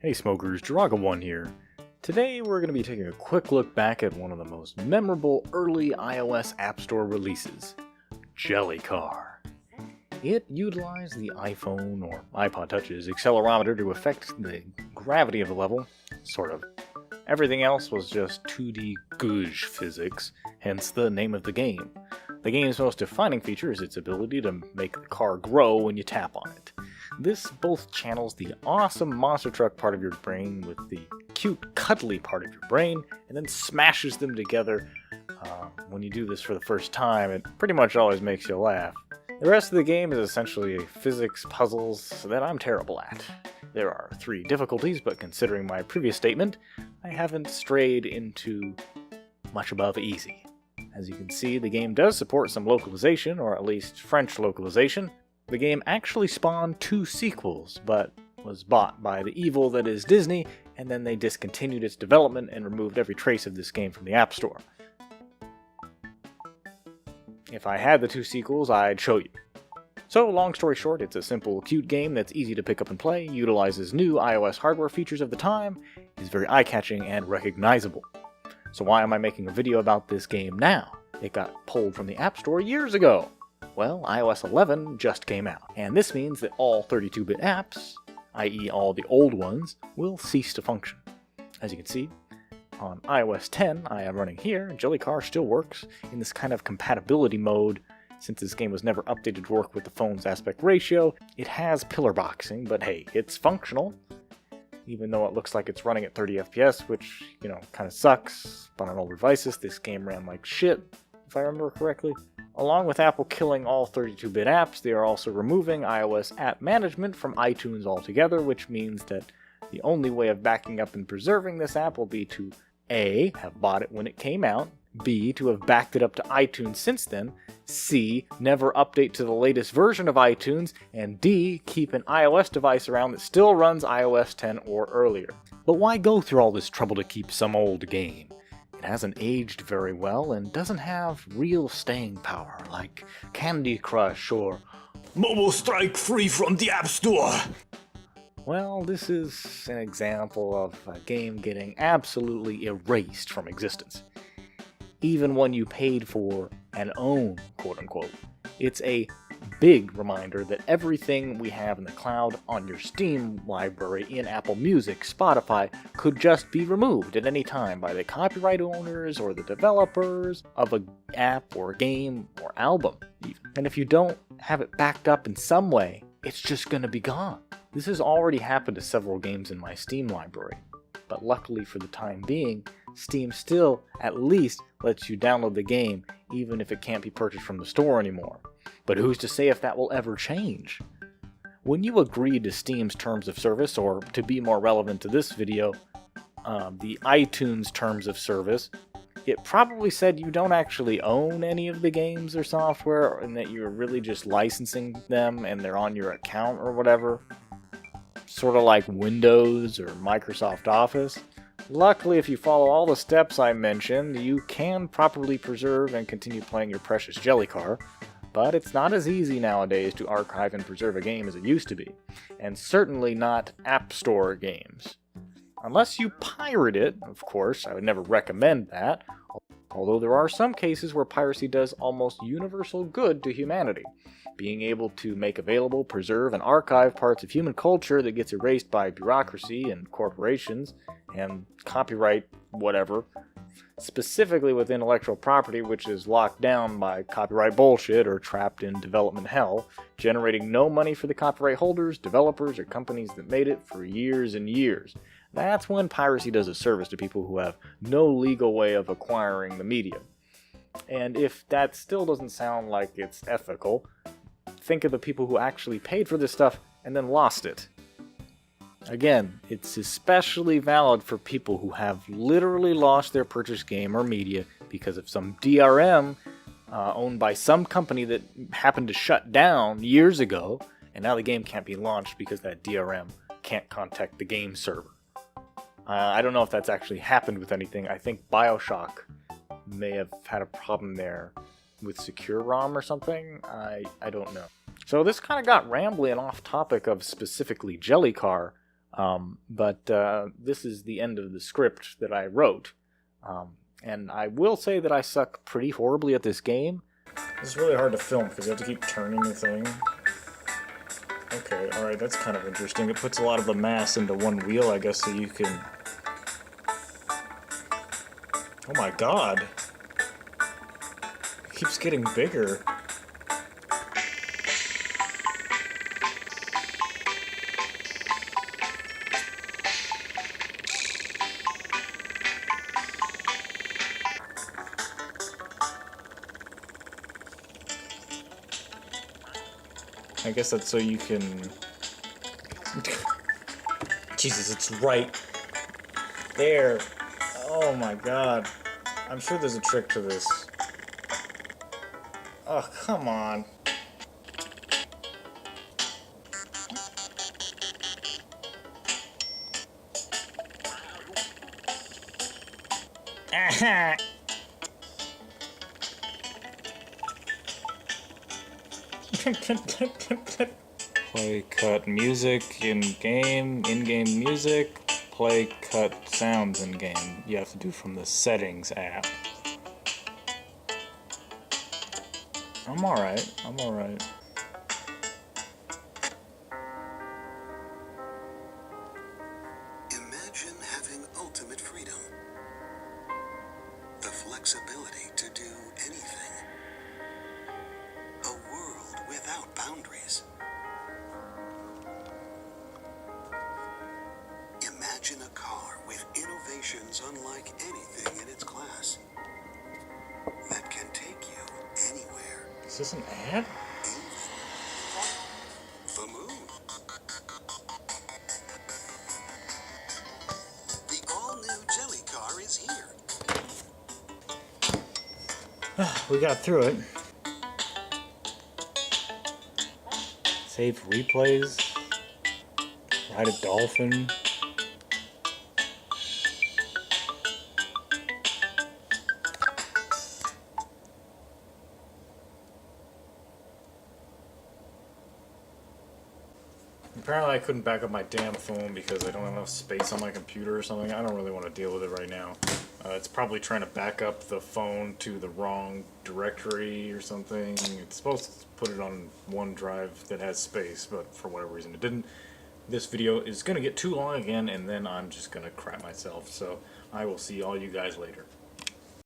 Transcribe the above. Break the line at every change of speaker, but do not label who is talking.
Hey smokers, Draga1 here. Today we're going to be taking a quick look back at one of the most memorable early iOS App Store releases, JellyCar. It utilized the iPhone or iPod Touch's accelerometer to affect the gravity of the level, sort of. Everything else was just 2D goosh physics, hence the name of the game. The game's most defining feature is its ability to make the car grow when you tap on it. This both channels the awesome monster truck part of your brain with the cute, cuddly part of your brain, and then smashes them together. When you do this for the first time, it pretty much always makes you laugh. The rest of the game is essentially physics puzzles that I'm terrible at. There are 3 difficulties, but considering my previous statement, I haven't strayed into much above easy. As you can see, the game does support some localization, or at least French localization. The game actually spawned 2 sequels, but was bought by the evil that is Disney, and then they discontinued its development and removed every trace of this game from the App Store. If I had the 2 sequels, I'd show you. So, long story short, it's a simple, cute game that's easy to pick up and play, utilizes new iOS hardware features of the time, is very eye-catching and recognizable. So why am I making a video about this game now? It got pulled from the App Store years ago. Well, iOS 11 just came out, and this means that all 32-bit apps, i.e. all the old ones, will cease to function. As you can see, on iOS 10 I am running here, JellyCar still works in this kind of compatibility mode. Since this game was never updated to work with the phone's aspect ratio, it has pillar boxing, but hey, it's functional. Even though it looks like it's running at 30 FPS, which, kind of sucks. But on older devices, this game ran like shit, if I remember correctly. Along with Apple killing all 32-bit apps, they are also removing iOS app management from iTunes altogether, which means that the only way of backing up and preserving this app will be to A, have bought it when it came out, B, to have backed it up to iTunes since then, C, never update to the latest version of iTunes, and D, keep an iOS device around that still runs iOS 10 or earlier. But why go through all this trouble to keep some old game? It hasn't aged very well and doesn't have real staying power like Candy Crush or
Mobile Strike free from the App Store.
Well, this is an example of a game getting absolutely erased from existence. Even when you paid for and own, quote-unquote. It's a big reminder that everything we have in the cloud on your Steam library in Apple Music, Spotify, could just be removed at any time by the copyright owners or the developers of an app or game or album, even. And if you don't have it backed up in some way, it's just gonna be gone. This has already happened to several games in my Steam library, but luckily for the time being, Steam still at least lets you download the game even if it can't be purchased from the store anymore. But who's to say if that will ever change? When you agreed to Steam's terms of service, or to be more relevant to this video, the iTunes terms of service, it probably said you don't actually own any of the games or software, and that you're really just licensing them and they're on your account or whatever. Sort of like Windows or Microsoft Office. Luckily, if you follow all the steps I mentioned, you can properly preserve and continue playing your precious JellyCar, but it's not as easy nowadays to archive and preserve a game as it used to be, and certainly not App Store games. Unless you pirate it, of course, I would never recommend that, although there are some cases where piracy does almost universal good to humanity. Being able to make available, preserve, and archive parts of human culture that gets erased by bureaucracy and corporations and copyright whatever, specifically with intellectual property which is locked down by copyright bullshit or trapped in development hell, generating no money for the copyright holders, developers, or companies that made it for years and years. That's when piracy does a service to people who have no legal way of acquiring the media. And if that still doesn't sound like it's ethical, think of the people who actually paid for this stuff and then lost it. Again, it's especially valid for people who have literally lost their purchased game or media because of some DRM owned by some company that happened to shut down years ago, and now the game can't be launched because that DRM can't contact the game server. I don't know if that's actually happened with anything. I think BioShock may have had a problem there with Secure ROM or something. I don't know. So this kind of got rambly and off topic of specifically JellyCar. But this is the end of the script that I wrote. And I will say that I suck pretty horribly at this game.
It's really hard to film because you have to keep turning the thing. Okay, alright, that's kind of interesting. It puts a lot of the mass into one wheel, I guess, so you can... Oh my god! It keeps getting bigger. I guess that's so you can... Jesus, it's right there. Oh my god. I'm sure there's a trick to this. Oh, come on. Aha! Play cut music in-game music, play cut sounds in-game. You have to do from the settings app. I'm alright, I'm alright.
Imagine having ultimate freedom. The flexibility to do anything. A world without boundaries. Imagine a car with innovations unlike anything in its class. That can take you anywhere.
Is this an ad?
The moon. The all-new JellyCar is here.
We got through it. Save replays. Ride a dolphin. Apparently I couldn't back up my damn phone because I don't have enough space on my computer or something. I don't really want to deal with it right now. It's probably trying to back up the phone to the wrong directory or something. It's supposed to put it on one drive that has space, but for whatever reason it didn't. This video is going to get too long again, and then I'm just going to crap myself. So I will see all you guys later.